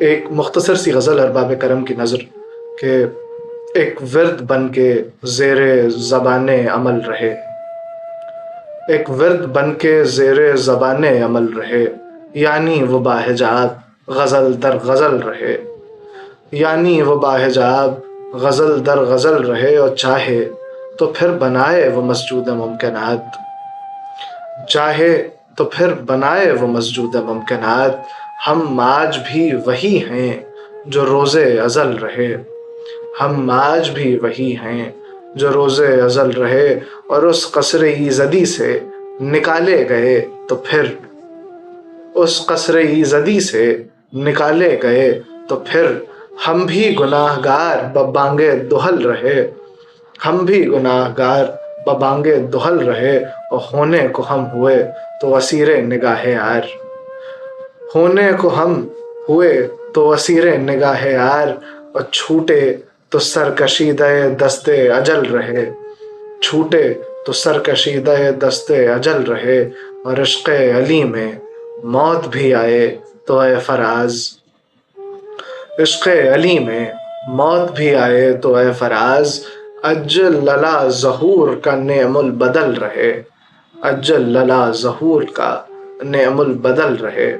ایک مختصر سی غزل ارباب کرم کی نظر کہ ایک ورد بن کے زیر زبان عمل رہے، ایک ورد بن کے زیر زبان عمل رہے، یعنی وہ باحجاب غزل در غزل رہے، یعنی وہ باحجاب غزل در غزل رہے، اور چاہے تو پھر بنائے وہ مسجود ممکنات، چاہے تو پھر بنائے وہ مسجود ممکنات۔ ہم آج بھی وہی ہیں جو روز ازل رہے، ہم آج بھی وہی ہیں جو روز ازل رہے، اور اس قصر ایزدی سے نکالے گئے تو پھر، اس قصر ایزدی سے نکالے گئے تو پھر ہم بھی گناہ گار ببانگ دہل رہے، ہم بھی گناہ گار ببانگ دہل رہے، اور ہونے کو ہم ہوئے تو اسیر نگاہ یار، ہونے کو ہم ہوئے تو اسیر نگاہ یار، اور چھوٹے تو سرکشیدہ دست اجل رہے، چھوٹے تو سرکشیدہ دست اجل رہے، اور عشق علی میں موت بھی آئے تو اے فراز، عشق علی میں موت بھی آئے تو اے فراز، اجل للا ظہور کا نعم البدل رہے، اجل للا ظہور کا نعم البدل رہے۔